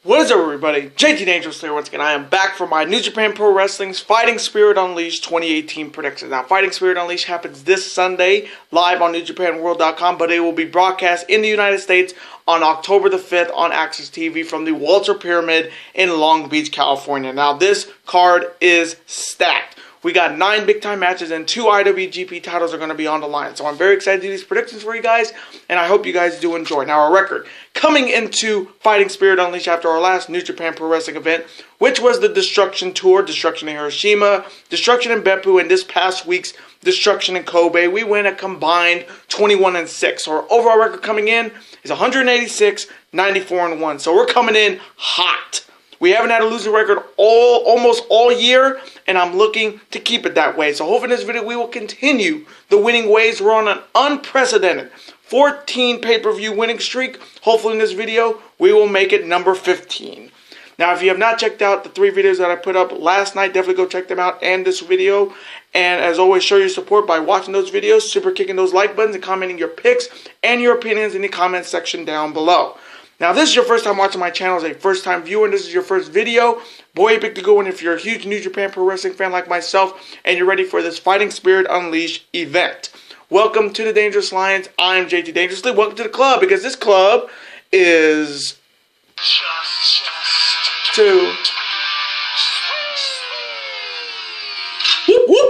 What is up, everybody? JT Dangerous here once again. I am back for my New Japan Pro Wrestling's Fighting Spirit Unleashed 2018 predictions. Now, Fighting Spirit Unleashed happens this Sunday live on NewJapanWorld.com, but it will be broadcast in the United States on October the 5th on AXS TV from the Walter Pyramid in Long Beach, California. Now, this card is stacked. We got 9 big-time matches and 2 IWGP titles are going to be on the line. So I'm very excited to do these predictions for you guys, and I hope you guys do enjoy. Now, our record coming into Fighting Spirit Unleashed after our last New Japan Pro Wrestling event, which was the Destruction Tour, Destruction in Hiroshima, Destruction in Njpw, and this past week's Destruction in Kobe, we went a combined 21-6. So our overall record coming in is 186, 94-1. So we're coming in hot. We haven't had a losing record almost all year, and I'm looking to keep it that way. So hopefully in this video we will continue the winning ways. We're on an unprecedented 14 pay-per-view winning streak. Hopefully in this video we will make it number 15. Now, if you have not checked out the 3 videos that I put up last night, definitely go check them out and this video. And as always, show your support by watching those videos, super kicking those like buttons, and commenting your picks and your opinions in the comment section down below. Now, if this is your first time watching my channel as a first-time viewer and this is your first video, boy, pick the good one if you're a huge New Japan Pro Wrestling fan like myself and you're ready for this Fighting Spirit Unleashed event. Welcome to the Dangerous Lions. I'm JT Dangerously. Welcome to the club, because this club is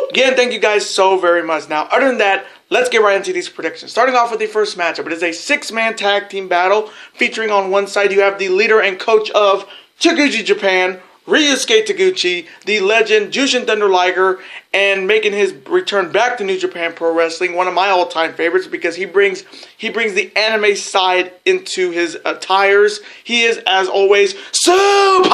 Again, thank you guys so very much. Now, other than that, let's get right into these predictions. Starting off with the first matchup. It is a 6-man tag team battle featuring on one side you have the leader and coach of Taguchi Japan, Ryusuke Taguchi, the legend Jushin Thunder Liger, and making his return back to New Japan Pro Wrestling, one of my all-time favorites because he brings the anime side into his attires. He is, as always, Super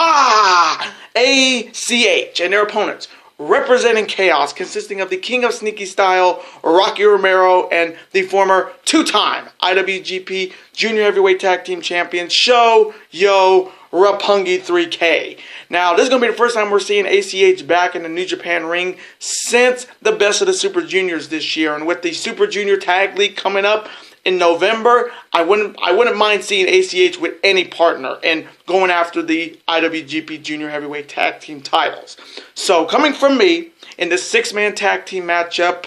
ACH, and their opponents representing Chaos, consisting of the King of Sneaky Style, Rocky Romero, and the former 2-time IWGP Junior Heavyweight Tag Team Champion, Sho Yo Roppongi 3K. Now, this is going to be the first time we're seeing ACH back in the New Japan ring since the Best of the Super Juniors this year. And with the Super Junior Tag League coming up in November, I wouldn't mind seeing ACH with any partner and going after the IWGP Junior Heavyweight Tag Team titles. So, coming from me in this 6-man tag team matchup,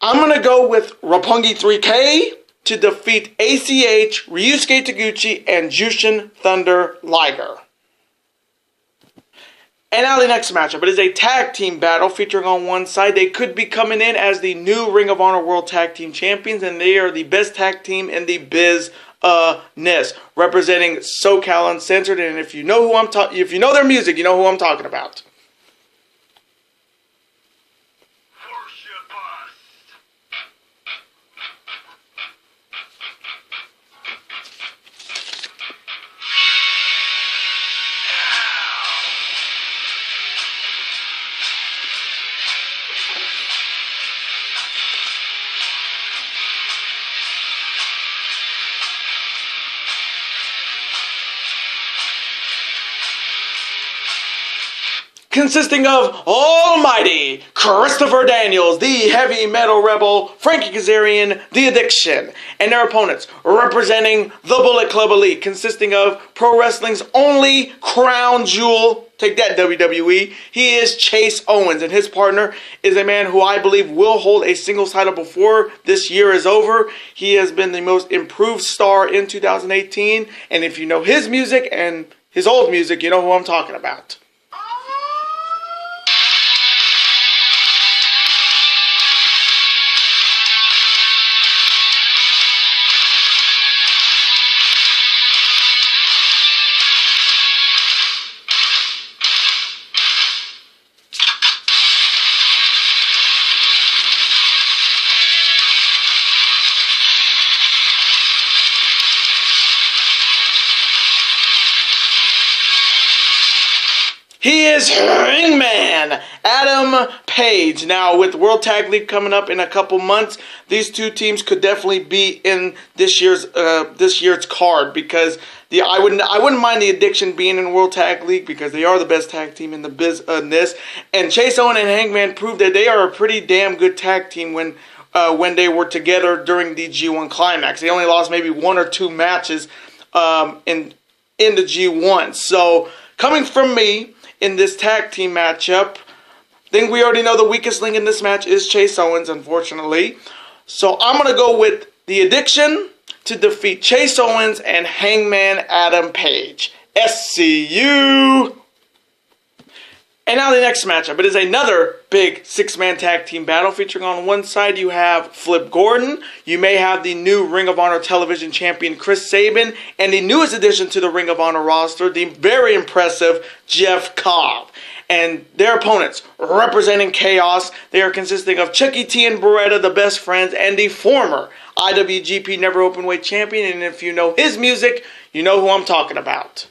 I'm going to go with Roppongi 3K to defeat ACH, Ryusuke Taguchi, and Jushin Thunder Liger. And now the next matchup. It is a tag team battle featuring on one side. They could be coming in as the new Ring of Honor World Tag Team Champions, and they are the best tag team in the business, representing SoCal Uncensored. And if you know if you know their music, you know who I'm talking about. Consisting of Almighty Christopher Daniels, the Heavy Metal Rebel, Frankie Kazarian, The Addiction, and their opponents representing the Bullet Club Elite, consisting of Pro Wrestling's only crown jewel, take that WWE, he is Chase Owens, and his partner is a man who I believe will hold a singles title before this year is over. He has been the most improved star in 2018, and if you know his music and his old music, you know who I'm talking about. He is Hangman Adam Page. Now, with World Tag League coming up in a couple months, these two teams could definitely be in this year's card, because I wouldn't mind the Addiction being in World Tag League because they are the best tag team in the business. And Chase Owens and Hangman proved that they are a pretty damn good tag team when they were together during the G1 Climax. They only lost maybe 1 or 2 matches in the G1. So coming from me in this tag team matchup, I think we already know the weakest link in this match is Chase Owens, unfortunately. So I'm going to go with The Addiction to defeat Chase Owens and Hangman Adam Page. SCU! And now the next matchup. It is another big six-man tag team battle featuring on one side you have Flip Gordon. You may have the new Ring of Honor television champion Chris Sabin. And the newest addition to the Ring of Honor roster, the very impressive Jeff Cobb. And their opponents, representing Chaos, they are consisting of Chucky T and Beretta, the best friends, and the former IWGP Never Openweight champion. And if you know his music, you know who I'm talking about.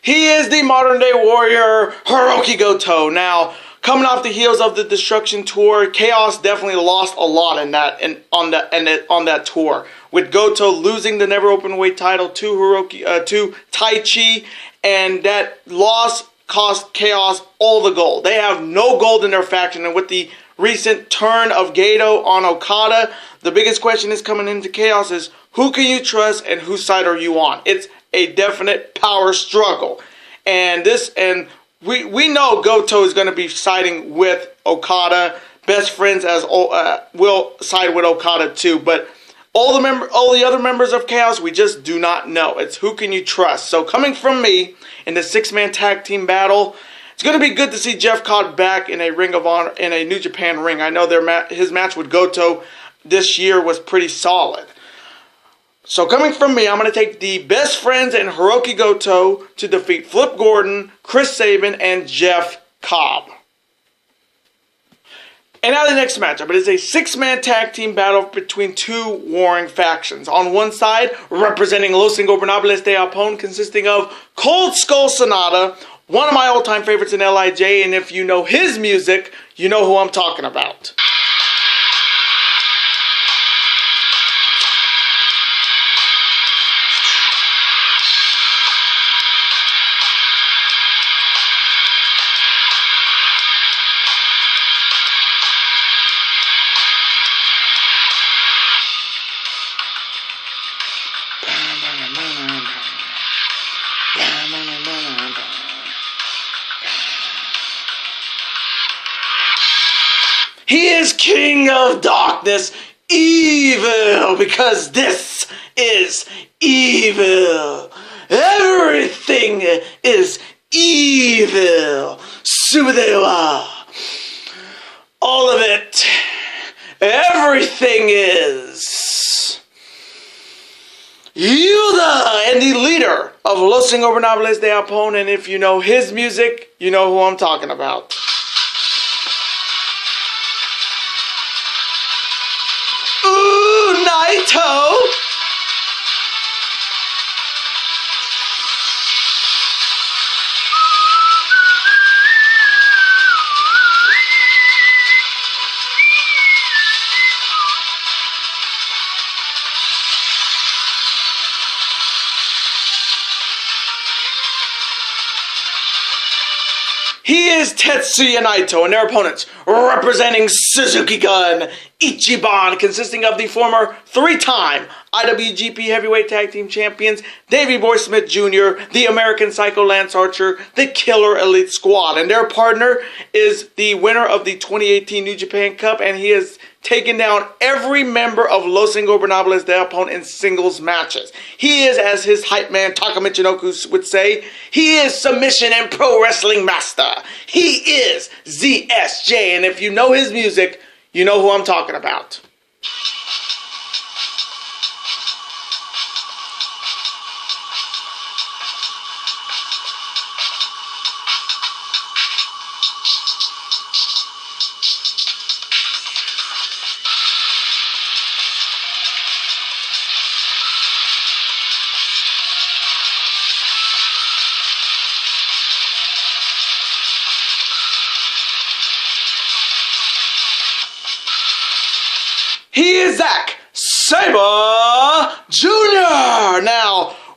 He is the modern-day warrior, Hiroki Goto. Now, coming off the heels of the Destruction Tour, Chaos definitely lost a lot on that tour. With Goto losing the Never Openweight title to Taichi, and that loss cost Chaos all the gold. They have no gold in their faction, and with the recent turn of Gato on Okada, the biggest question is coming into Chaos is, who can you trust and whose side are you on? It's a definite power struggle. And we know Goto is going to be siding with Okada. Best friends as will side with Okada too. But all the other members of Chaos, we just do not know. It's who can you trust. So coming from me in the six-man tag team battle, it's going to be good to see Jeff Cobb back in a Ring of Honor, in a New Japan ring. I know his match with Goto this year was pretty solid. So coming from me, I'm going to take the best friends and Hiroki Goto to defeat Flip Gordon, Chris Sabin, and Jeff Cobb. And now the next matchup. It is a six-man tag team battle between two warring factions. On one side, representing Los Ingobernables de Japón, consisting of Cold Skull Sonata, one of my all-time favorites in LIJ, and if you know his music, you know who I'm talking about. He is King of Darkness, evil, because this is evil. Everything is evil. Sudewa. All of it. Everything is. Yuda, and the leader of Los Ingobernables de Japón, and if you know his music, you know who I'm talking about. Naito. He is Tetsuya Naito, and their opponents, representing Suzuki Gun, Ichiban, consisting of the former three-time IWGP Heavyweight Tag Team Champions, Davey Boy Smith Jr., the American Psycho Lance Archer, the Killer Elite Squad. And their partner is the winner of the 2018 New Japan Cup, and he has taken down every member of Los Ingobernables de Japón in singles matches. He is, as his hype man Taka Michinoku would say, he is submission and pro wrestling master. He is ZSJ, and if you know his music, you know who I'm talking about.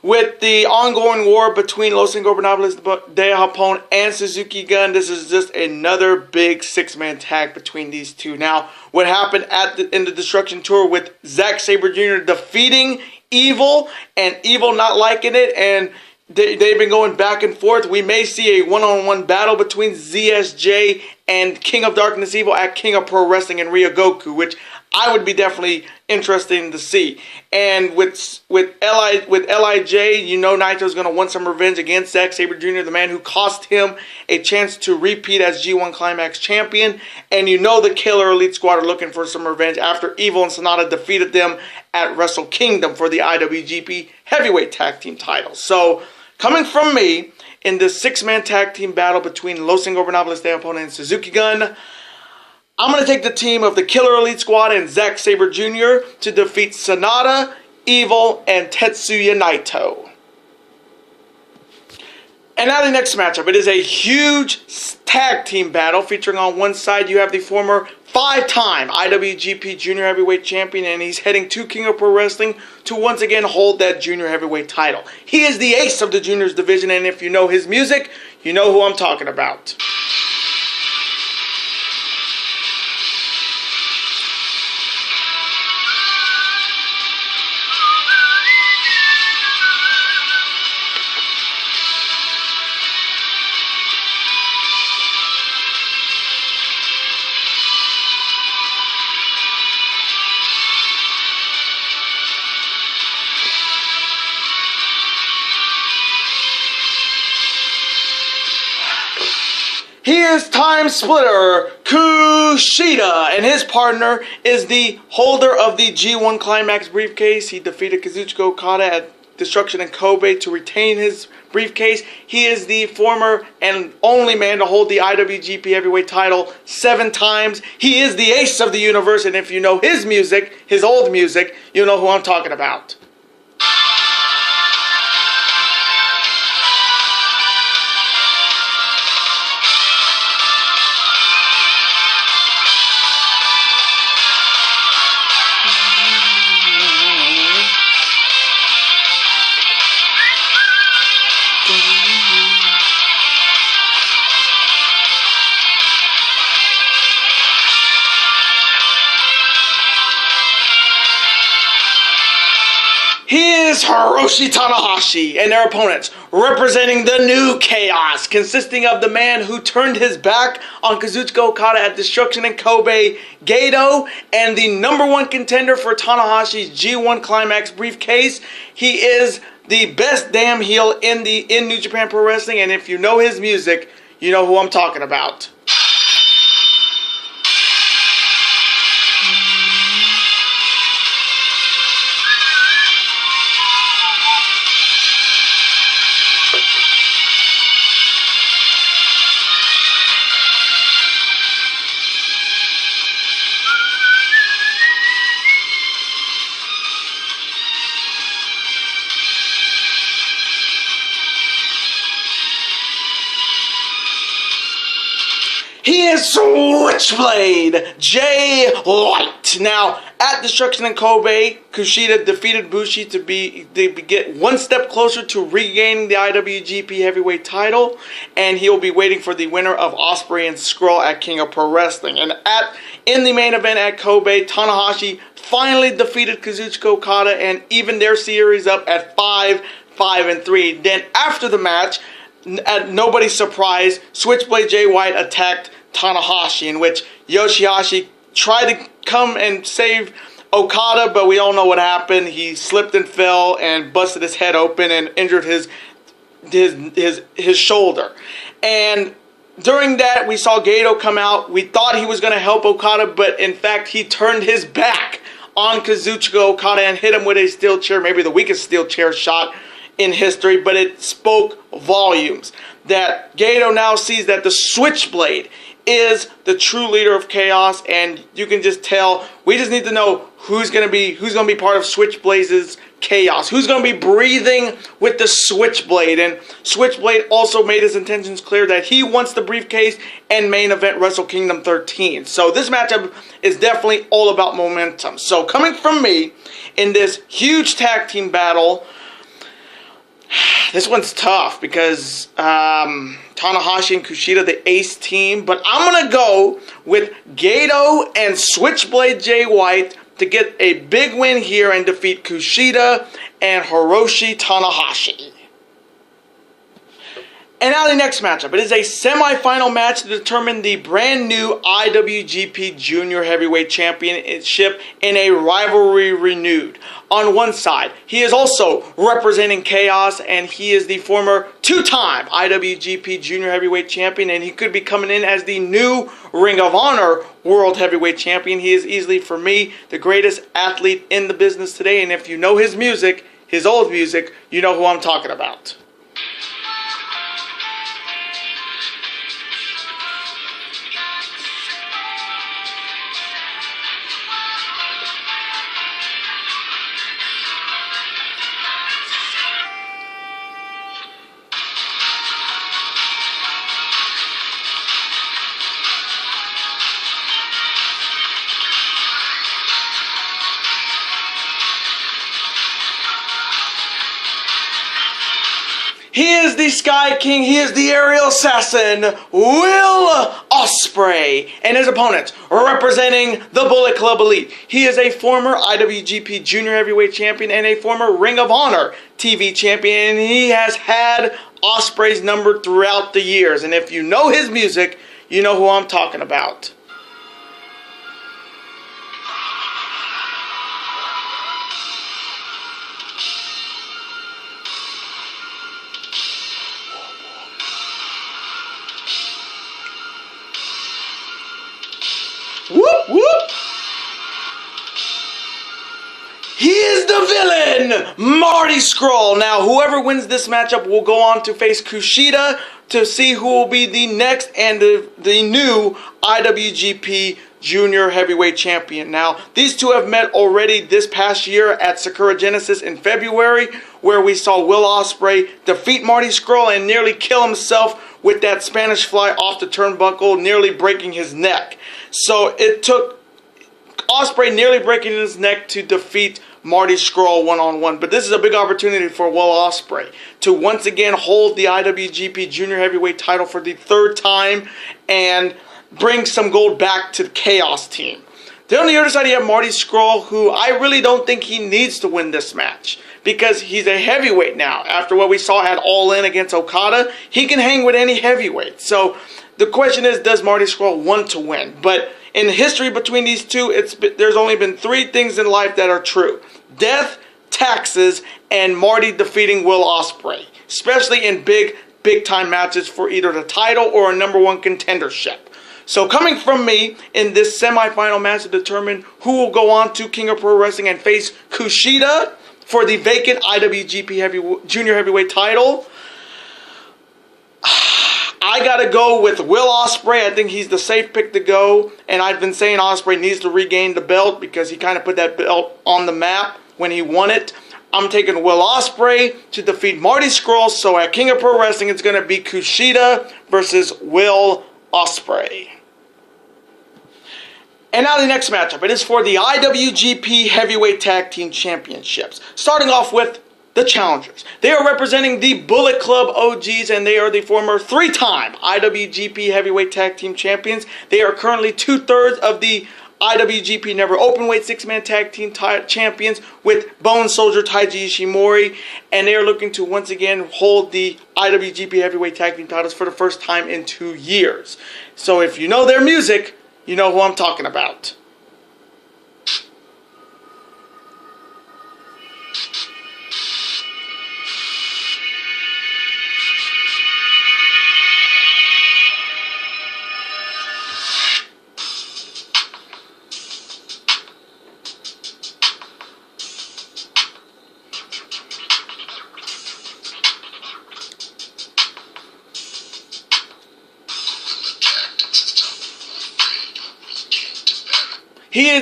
with the ongoing war between Los Ingobernables de Japón and Suzuki Gun, this is just another big six-man tag between these two. Now, what happened in the Destruction Tour with Zack Sabre Jr. defeating Evil, and Evil not liking it, and they've been going back and forth. We may see a one-on-one battle between ZSJ and King of Darkness Evil at King of Pro Wrestling in Ryogoku, which I would be definitely interested to see. And with LIJ, you know Naito's going to want some revenge against Zack Sabre Jr., the man who cost him a chance to repeat as G1 Climax champion. And you know the Killer Elite Squad are looking for some revenge after Evil and Sonata defeated them at Wrestle Kingdom for the IWGP Heavyweight Tag Team titles. So, coming from me, in this six-man tag team battle between Los Ingobernables de Japón and Suzuki Gun, I'm going to take the team of the Killer Elite Squad and Zack Sabre Jr. to defeat Sonata, Evil, and Tetsuya Naito. And now the next matchup. It is a huge tag team battle featuring on one side you have the former five-time IWGP Junior Heavyweight Champion, and he's heading to King of Pro Wrestling to once again hold that Junior Heavyweight title. He is the ace of the Juniors division, and if you know his music, you know who I'm talking about. He is Time Splitter Kushida, and his partner is the holder of the G1 Climax briefcase. He defeated Kazuchika Okada at Destruction in Kobe to retain his briefcase. He is the former and only man to hold the IWGP Heavyweight title 7 times. He is the ace of the universe, and if you know his music, his old music, you know who I'm talking about. He is Hiroshi Tanahashi and their opponents, representing the new Chaos, consisting of the man who turned his back on Kazuchika Okada at Destruction in Kobe, Gedo, and the #1 contender for Tanahashi's G1 Climax briefcase. He is the best damn heel in New Japan Pro Wrestling, and if you know his music, you know who I'm talking about. He is Switchblade Jay White. Now, at Destruction in Kobe, Kushida defeated Bushi to get one step closer to regaining the IWGP Heavyweight title, and he will be waiting for the winner of Ospreay-Scrull at King of Pro Wrestling. And in the main event at Kobe, Tanahashi finally defeated Kazuchika Okada and evened their series up at 5-5-3. Then after the match, at nobody's surprise, Switchblade Jay White attacked Tanahashi, in which Yoshihashi tried to come and save Okada, but we all know what happened. He slipped and fell and busted his head open and injured his shoulder. And during that, we saw Gedo come out. We thought he was going to help Okada, but in fact, he turned his back on Kazuchika Okada and hit him with a steel chair, maybe the weakest steel chair shot in history, but it spoke volumes that Gedo now sees that the Switchblade is the true leader of Chaos, and you can just tell. We just need to know who's gonna be part of Switchblade's Chaos, who's gonna be breathing with the Switchblade. And Switchblade also made his intentions clear that he wants the briefcase and main event Wrestle Kingdom 13. So this matchup is definitely all about momentum. So coming from me in this huge tag team battle, This one's tough because Tanahashi and Kushida, the ace team. But I'm going to go with Gato and Switchblade Jay White to get a big win here and defeat Kushida and Hiroshi Tanahashi. And now the next matchup. It is a semi-final match to determine the brand new IWGP Junior Heavyweight Championship in a rivalry renewed. On one side, he is also representing Chaos, and he is the former two-time IWGP Junior Heavyweight Champion, and he could be coming in as the new Ring of Honor World Heavyweight Champion. He is easily, for me, the greatest athlete in the business today, and if you know his music, his old music, you know who I'm talking about. He is the Sky King, he is the aerial assassin, Will Ospreay. And his opponent, representing the Bullet Club Elite. He is a former IWGP Junior Heavyweight Champion and a former Ring of Honor TV Champion. And he has had Ospreay's number throughout the years. And if you know his music, you know who I'm talking about. Whoop, whoop. He is the villain, Marty Scrull. Now, whoever wins this matchup will go on to face Kushida to see who will be the next and the new IWGP Junior Heavyweight Champion. Now, these two have met already this past year at Sakura Genesis in February, where we saw Will Ospreay defeat Marty Scrull and nearly kill himself with that Spanish fly off the turnbuckle, nearly breaking his neck. So it took Ospreay nearly breaking his neck to defeat Marty Scrull one-on-one. But this is a big opportunity for Will Ospreay to once again hold the IWGP Junior Heavyweight title for the third time and bring some gold back to the Chaos team. Then on the other side, you have Marty Scrull, who I really don't think he needs to win this match because he's a heavyweight now. After what we saw at All In against Okada, he can hang with any heavyweight. So the question is, does Marty Scrull want to win? But in the history between these two, there's only been three things in life that are true: death, taxes, and Marty defeating Will Ospreay, especially in big time matches for either the title or a #1 contendership. So coming from me in this semifinal match to determine who will go on to King of Pro Wrestling and face Kushida for the vacant IWGP Junior Heavyweight title, I gotta go with Will Ospreay. I think he's the safe pick to go, and I've been saying Ospreay needs to regain the belt because he kind of put that belt on the map when he won it. I'm taking Will Ospreay to defeat Marty Scrull, so at King of Pro Wrestling it's gonna be Kushida versus Will Ospreay. And now the next matchup. It is for the IWGP Heavyweight Tag Team Championships. Starting off with the challengers. They are representing the Bullet Club OGs, and they are the former three-time IWGP Heavyweight Tag Team Champions. They are currently 2/3 of the IWGP Never Openweight Six-Man Tag Team Champions with Bone Soldier Taiji Ishimori, and they are looking to once again hold the IWGP Heavyweight Tag Team titles for the first time in 2 years. So if you know their music, you know who I'm talking about.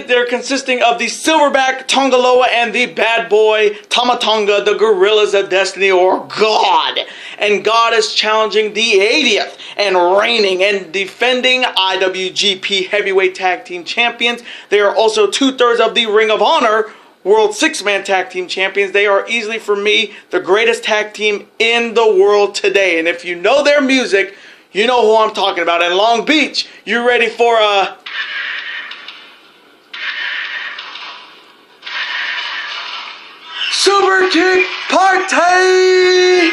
They're consisting of the Silverback Tongaloa and the Bad Boy Tamatonga, the Gorillas of Destiny, or God. And God is challenging the 80th and reigning and defending IWGP Heavyweight Tag Team Champions. They are also 2/3 of the Ring of Honor World Six-Man Tag Team Champions. They are easily, for me, the greatest tag team in the world today. And if you know their music, you know who I'm talking about. In Long Beach, you ready for a Super Kick Party?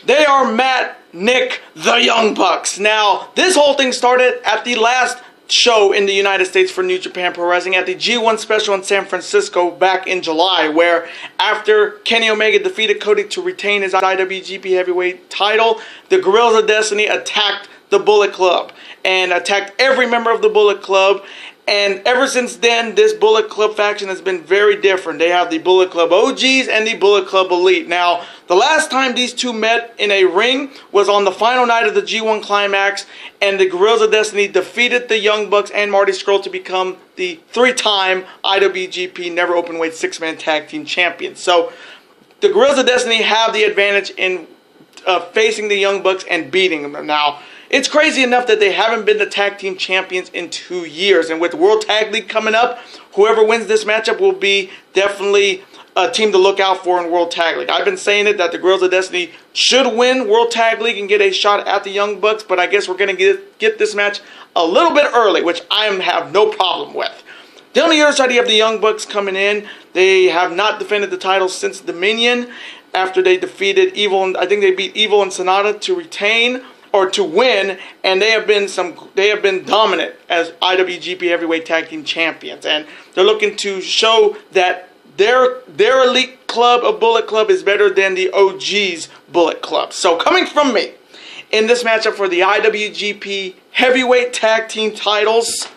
They are Matt, Nick, the Young Bucks. Now, this whole thing started at the last show in the United States for New Japan Pro Wrestling at the G1 special in San Francisco back in July, where after Kenny Omega defeated Cody to retain his IWGP Heavyweight title, the Guerrillas of Destiny attacked the Bullet Club and attacked every member of the Bullet Club. And ever since then, this Bullet Club faction has been very different. They have the Bullet Club OGs and the Bullet Club Elite. Now, the last time these two met in a ring was on the final night of the G1 Climax, and the Guerrillas of Destiny defeated the Young Bucks and Marty Scurll to become the three-time IWGP Never Openweight Six-Man Tag Team Champions. So, the Guerrillas of Destiny have the advantage in facing the Young Bucks and beating them. Now, it's crazy enough that they haven't been the tag team champions in 2 years. And with World Tag League coming up, whoever wins this matchup will be definitely a team to look out for in World Tag League. I've been saying it that the Guerrillas of Destiny should win World Tag League and get a shot at the Young Bucks, but I guess we're going to get this match a little bit early, which I have no problem with. Then on the other side, you have the Young Bucks coming in. They have not defended the titles since Dominion after they defeated Evil, and I think they beat Evil and Sonata to retain or to win, and they have been dominant as IWGP Heavyweight Tag Team Champions, and they're looking to show that their elite club of Bullet Club is better than the OG's Bullet Club. So coming from me in this matchup for the IWGP Heavyweight Tag Team titles,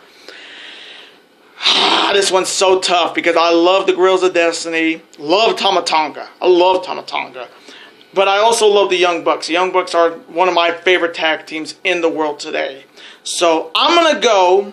this one's so tough because I love the Guerrillas of Destiny, love Tama Tonga. I love Tama Tonga. But I also love the Young Bucks. The Young Bucks are one of my favorite tag teams in the world today. So I'm going to go.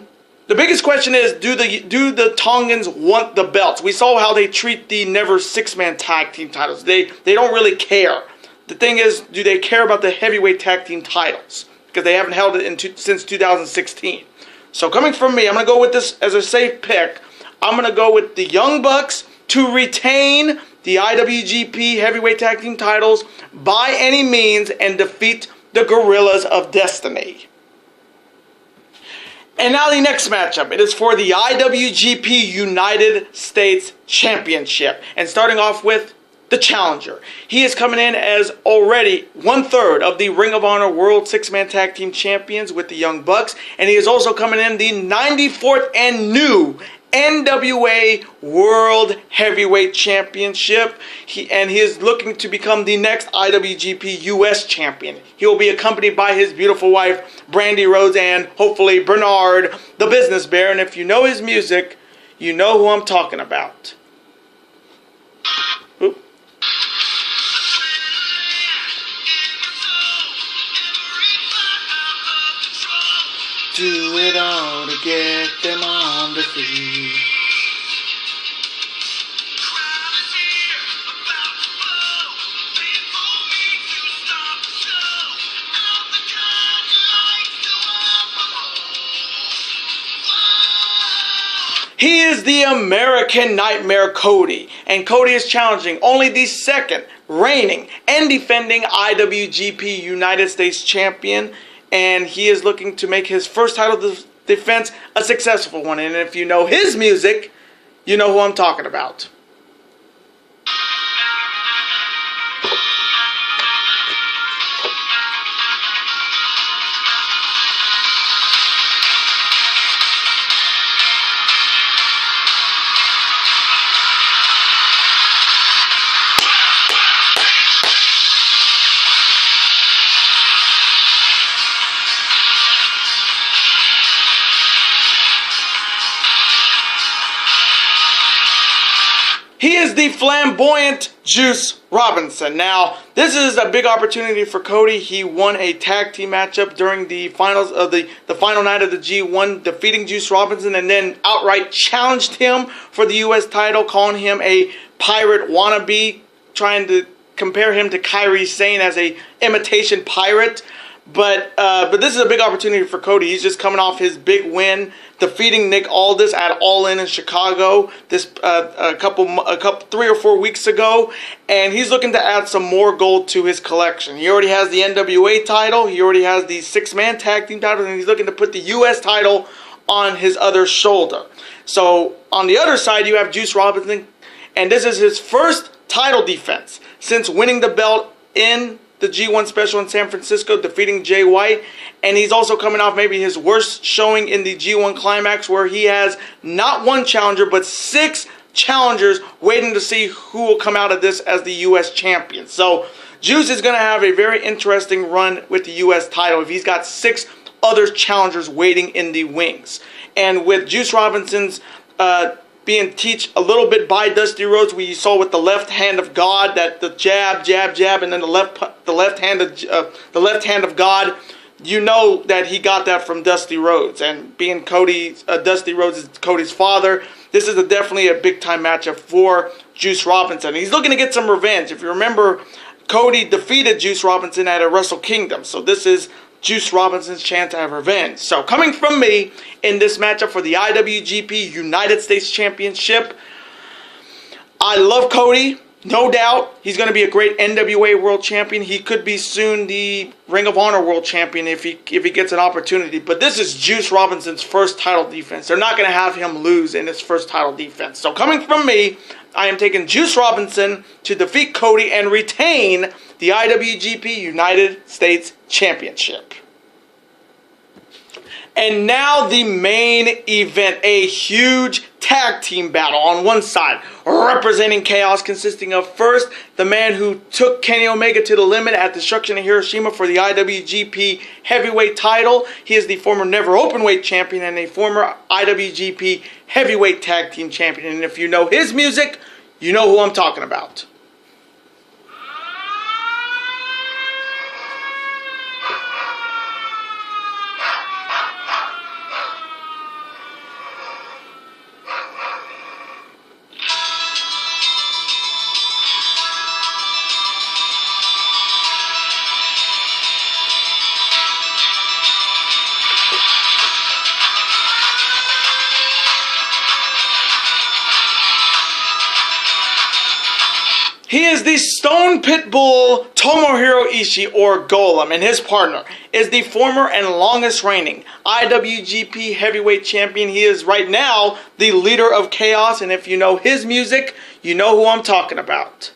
The biggest question is, do the Tongans want the belts? We saw how they treat the Never Six-Man Tag Team titles. They don't really care. The thing is, do they care about the Heavyweight Tag Team titles? Because they haven't held it since 2016. So coming from me, I'm going to go with this as a safe pick. I'm going to go with the Young Bucks to retain the IWGP Heavyweight Tag Team titles by any means and defeat the Guerrillas of Destiny. And now the next matchup. It is for the IWGP United States Championship. And starting off with the challenger. He is coming in as already 1/3 of the Ring of Honor World Six-Man Tag Team Champions with the Young Bucks. And he is also coming in the 94th and new NWA World Heavyweight Championship. He is looking to become the next IWGP US Champion. He will be accompanied by his beautiful wife, Brandy Rose, and hopefully Bernard, the Business Bear. And if you know his music, you know who I'm talking about. Oop. Do it all to get them on their feet. He is the American Nightmare Cody, and Cody is challenging only the second reigning and defending IWGP United States Champion, and he is looking to make his first title defense a successful one. And if you know his music, you know who I'm talking about. He is the flamboyant Juice Robinson. Now, this is a big opportunity for Cody. He won a tag team matchup during the finals of the final night of the G1, defeating Juice Robinson, and then outright challenged him for the U.S. title, calling him a pirate wannabe, trying to compare him to Kairi Sane as a imitation pirate. But this is a big opportunity for Cody. He's just coming off his big win, defeating Nick Aldis at All In Chicago this a couple 3 or 4 weeks ago, and he's looking to add some more gold to his collection. He already has the NWA title, he already has the 6-man tag team title, and he's looking to put the U.S. title on his other shoulder. So on the other side, you have Juice Robinson, and this is his first title defense since winning the belt in the G1 special in San Francisco, defeating Jay White. And he's also coming off maybe his worst showing in the G1 Climax, where he has not one challenger, but 6 challengers waiting to see who will come out of this as the U.S. champion. So Juice is going to have a very interesting run with the U.S. title if he's got 6 other challengers waiting in the wings. And with Juice Robinson's being teach a little bit by Dusty Rhodes, we saw with the left hand of God, that the jab, jab, jab, and then the left hand of God. You know that he got that from Dusty Rhodes, and being Dusty Rhodes is Cody's father. This is definitely a big time matchup for Juice Robinson. He's looking to get some revenge. If you remember, Cody defeated Juice Robinson at a Wrestle Kingdom, so this is Juice Robinson's chance to have revenge. So coming from me in this matchup for the IWGP United States Championship, I love Cody, no doubt. He's going to be a great NWA World Champion. He could be soon the Ring of Honor World Champion if he gets an opportunity. But this is Juice Robinson's first title defense. They're not going to have him lose in his first title defense. So coming from me, I am taking Juice Robinson to defeat Cody and retain the IWGP United States Championship. And now the main event, a huge tag team battle on one side, representing Chaos, consisting of first, the man who took Kenny Omega to the limit at Destruction in Hiroshima for the IWGP Heavyweight title. He is the former Never Openweight champion and a former IWGP Heavyweight Tag Team champion. And if you know his music, you know who I'm talking about. He is the Stone Pitbull Tomohiro Ishii, or Golem, and his partner is the former and longest reigning IWGP Heavyweight Champion. He is right now the leader of Chaos, and if you know his music, you know who I'm talking about.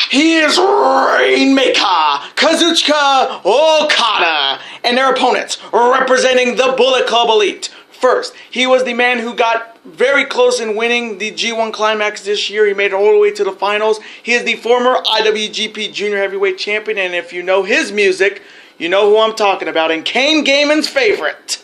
He is Rainmaker, Kazuchika Okada, and their opponents representing the Bullet Club Elite. First, he was the man who got very close in winning the G1 Climax this year. He made it all the way to the finals. He is the former IWGP Junior Heavyweight Champion, and if you know his music, you know who I'm talking about, and Kane Gaiman's favorite.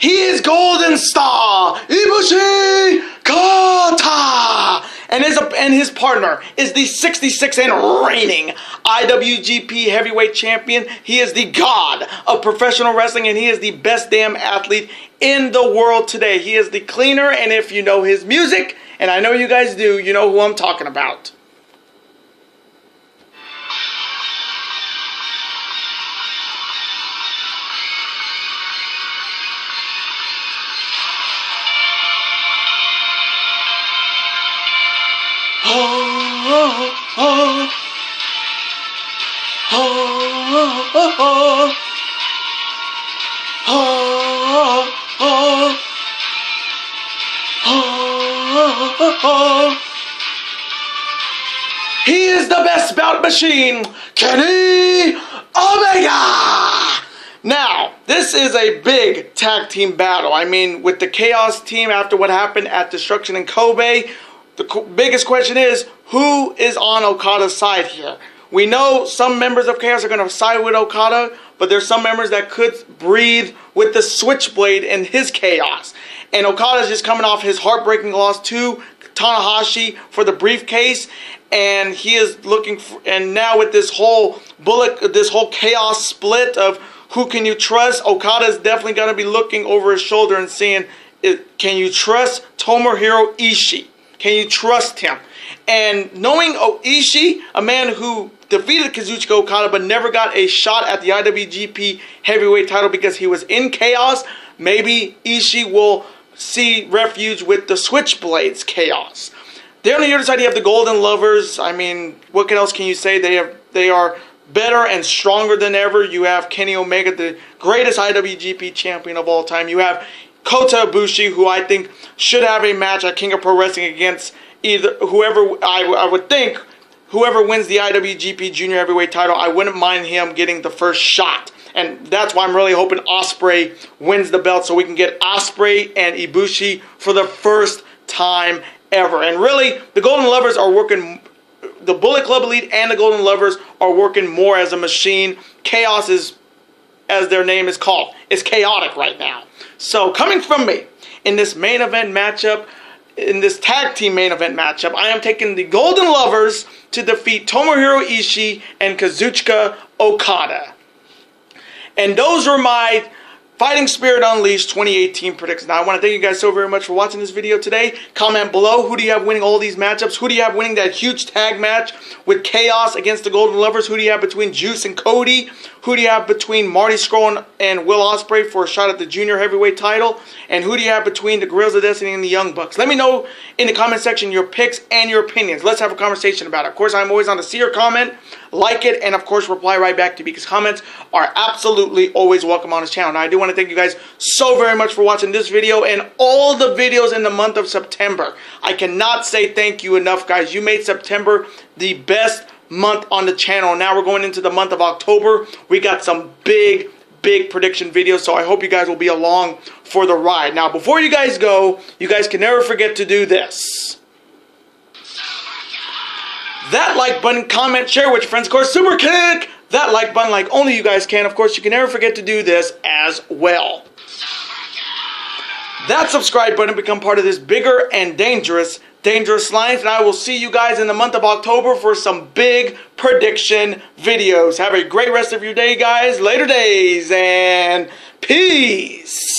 He is Golden Star Ibushi Kata, and his partner is the 66 and reigning IWGP Heavyweight Champion. He is the god of professional wrestling, and he is the best damn athlete in the world today. He is the cleaner, and if you know his music And I know you guys do. You know who I'm talking about. He is the best bout machine, Kenny Omega! Now, this is a big tag team battle. I mean, with the Chaos team after what happened at Destruction in Kobe, the biggest question is, who is on Okada's side here? We know some members of Chaos are going to side with Okada, but there's some members that could breathe with the Switchblade in his Chaos. And Okada's just coming off his heartbreaking loss to Tanahashi for the briefcase, and he is looking for, and now with this whole Chaos split of who can you trust, Okada is definitely going to be looking over his shoulder and seeing, can you trust Tomohiro Ishii? Can you trust him? And knowing Ishii, a man who defeated Kazuchika Okada but never got a shot at the IWGP Heavyweight title because he was in Chaos, maybe Ishii will see refuge with the Switchblades Chaos. Then on the other side you have the Golden Lovers. I mean, what else can you say? They are better and stronger than ever. You have Kenny Omega, the greatest IWGP champion of all time. You have Kota Ibushi, who I think should have a match at King of Pro Wrestling against either whoever. I would think whoever wins the IWGP Junior Heavyweight title, I wouldn't mind him getting the first shot. And that's why I'm really hoping Ospreay wins the belt so we can get Ospreay and Ibushi for the first time ever. And really, the Golden Lovers are working, the Bullet Club Elite and the Golden Lovers are working more as a machine. Chaos is, as their name is called, is chaotic right now. So coming from me, in this main event matchup, in this tag team main event matchup, I am taking the Golden Lovers to defeat Tomohiro Ishii and Kazuchika Okada. And those are my Fighting Spirit Unleashed 2018 predictions. Now, I want to thank you guys so very much for watching this video today. Comment below, who do you have winning all these matchups? Who do you have winning that huge tag match with Chaos against the Golden Lovers? Who do you have between Juice and Cody? Who do you have between Marty Scurll and Will Ospreay for a shot at the Junior Heavyweight title? And who do you have between the Guerrillas of Destiny and the Young Bucks? Let me know in the comment section your picks and your opinions. Let's have a conversation about it. Of course, I'm always on to see your comment, like it, and of course reply right back to me, because comments are absolutely always welcome on this channel. Now, I do want to thank you guys so very much for watching this video and all the videos in the month of September. I cannot say thank you enough, guys. You made September the best month on the channel. Now we're going into the month of October. We got some big prediction videos, so I hope you guys will be along for the ride. Now, before you guys go, you guys can never forget to do this. That like button, comment, share with your friends. Of course, super kick that like button like only you guys can. Of course, you can never forget to do this as well. That subscribe button, become part of this bigger and dangerous lines. And I will see you guys in the month of October for some big prediction videos. Have a great rest of your day, guys. Later days and peace.